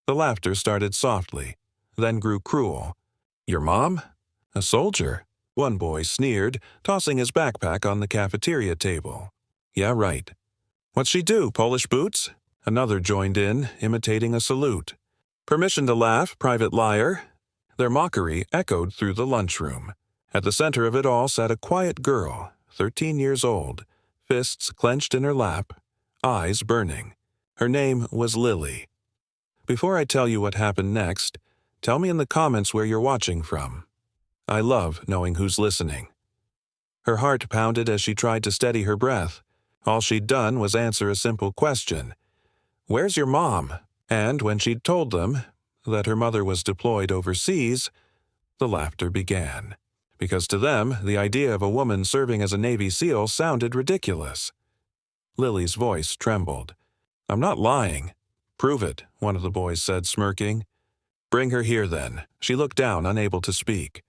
The laughter started softly, then grew cruel. "Your mom? A soldier?" One boy sneered, tossing his backpack on the cafeteria table. "Yeah, right." "What'd she do, polish boots?" Another joined in, imitating a salute. "Permission to laugh, private liar." Their mockery echoed through the lunchroom. At the center of it all sat a quiet girl, 13 years old, fists clenched in her lap, eyes burning. Her name was Lily. Before I tell you what happened next, tell me in the comments where you're watching from. I love knowing who's listening. Her heart pounded as she tried to steady her breath. All she'd done was answer a simple question. "Where's your mom?" And when she'd told them that her mother was deployed overseas, the laughter began. Because to them, the idea of a woman serving as a Navy SEAL sounded ridiculous. Lily's voice trembled. "I'm not lying." "Prove it," one of the boys said, smirking. "Bring her here, then." She looked down, unable to speak.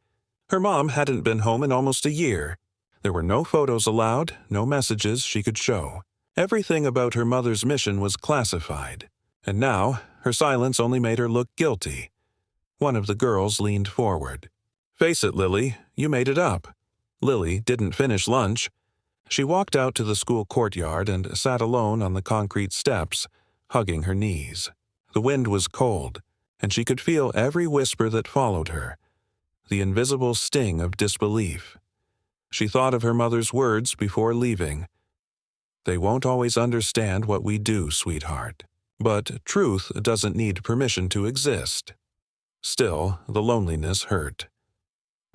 Her mom hadn't been home in almost a year. There were no photos allowed, no messages she could show. Everything about her mother's mission was classified. And now, her silence only made her look guilty. One of the girls leaned forward. "Face it, Lily, you made it up." Lily didn't finish lunch. She walked out to the school courtyard and sat alone on the concrete steps, hugging her knees. The wind was cold, and she could feel every whisper that followed her, the invisible sting of disbelief. She thought of her mother's words before leaving. "They won't always understand what we do, sweetheart. But truth doesn't need permission to exist." Still, the loneliness hurt.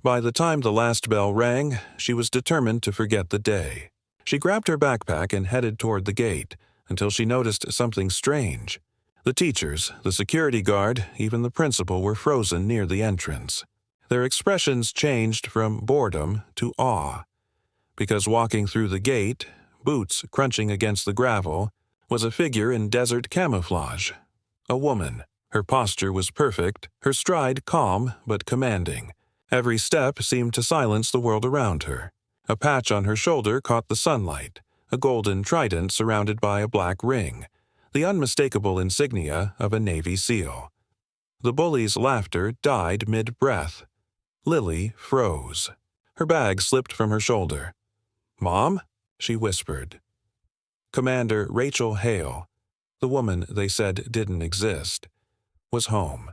By the time the last bell rang, she was determined to forget the day. She grabbed her backpack and headed toward the gate, until she noticed something strange. The teachers, the security guard, even the principal were frozen near the entrance. Their expressions changed from boredom to awe. Because walking through the gate, boots crunching against the gravel, was a figure in desert camouflage. A woman. Her posture was perfect, her stride calm but commanding. Every step seemed to silence the world around her. A patch on her shoulder caught the sunlight, a golden trident surrounded by a black ring, the unmistakable insignia of a Navy SEAL. The bully's laughter died mid-breath. Lily froze. Her bag slipped from her shoulder. "Mom?" she whispered. Commander Rachel Hale, the woman they said didn't exist, was home.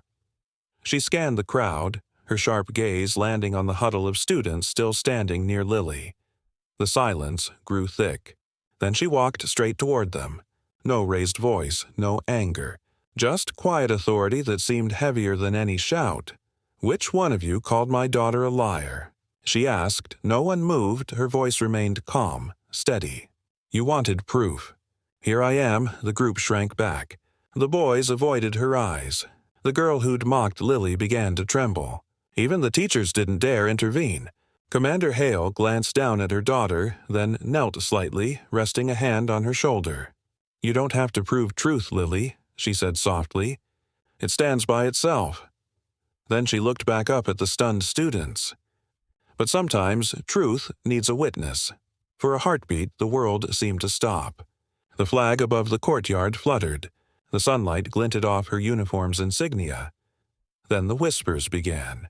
She scanned the crowd, her sharp gaze landing on the huddle of students still standing near Lily. The silence grew thick. Then she walked straight toward them. No raised voice, no anger. Just quiet authority that seemed heavier than any shout. "Which one of you called my daughter a liar?" she asked. No one moved, her voice remained calm, steady. "You wanted proof. Here I am." The group shrank back. The boys avoided her eyes. The girl who'd mocked Lily began to tremble. Even the teachers didn't dare intervene. Commander Hale glanced down at her daughter, then knelt slightly, resting a hand on her shoulder. "You don't have to prove truth, Lily," she said softly. "It stands by itself." Then she looked back up at the stunned students. But sometimes truth needs a witness. For a heartbeat, the world seemed to stop. The flag above the courtyard fluttered. The sunlight glinted off her uniform's insignia. Then the whispers began.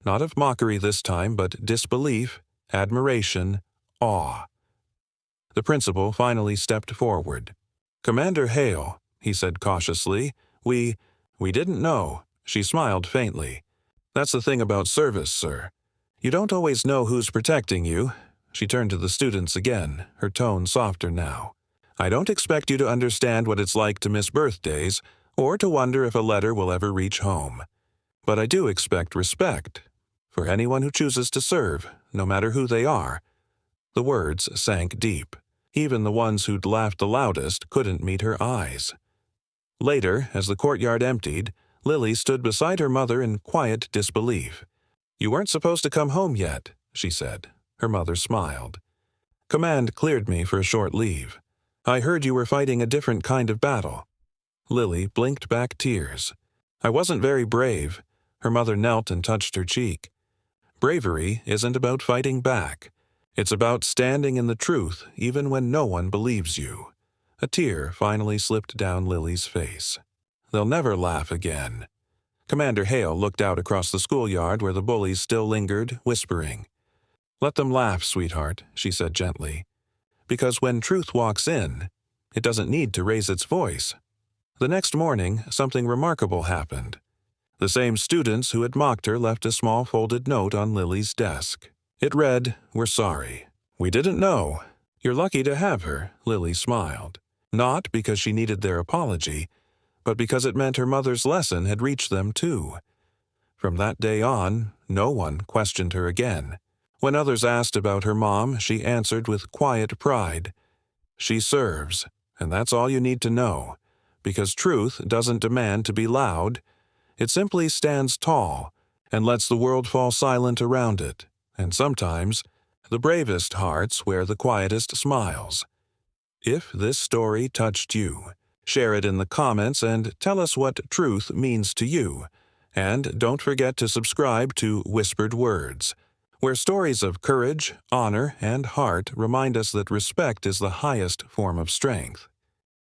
Not of mockery this time, but disbelief, admiration, awe. The principal finally stepped forward. "Commander Hale," he said cautiously, we didn't know." She smiled faintly. "That's the thing about service, sir. You don't always know who's protecting you." She turned to the students again, her tone softer now. "I don't expect you to understand what it's like to miss birthdays, or to wonder if a letter will ever reach home. But I do expect respect for anyone who chooses to serve, no matter who they are." The words sank deep. Even the ones who'd laughed the loudest couldn't meet her eyes. Later, as the courtyard emptied, Lily stood beside her mother in quiet disbelief. "You weren't supposed to come home yet," she said. Her mother smiled. "Command cleared me for a short leave. I heard you were fighting a different kind of battle." Lily blinked back tears. "I wasn't very brave." Her mother knelt and touched her cheek. "Bravery isn't about fighting back. It's about standing in the truth even when no one believes you." A tear finally slipped down Lily's face. they'll never laugh again. Commander Hale looked out across the schoolyard where the bullies still lingered, whispering. Let them laugh, sweetheart, she said gently. Because when truth walks in, it doesn't need to raise its voice. The next morning, something remarkable happened. The same students who had mocked her left a small folded note on Lily's desk. It read, We're sorry. We didn't know. You're lucky to have her, Lily smiled. Not because she needed their apology, but because it meant her mother's lesson had reached them too. From that day on, no one questioned her again. When others asked about her mom, she answered with quiet pride. She serves, and that's all you need to know, because truth doesn't demand to be loud. It simply stands tall and lets the world fall silent around it, and sometimes the bravest hearts wear the quietest smiles. If this story touched you, share it in the comments and tell us what truth means to you. And don't forget to subscribe to Whispered Words, where stories of courage, honor, and heart remind us that respect is the highest form of strength.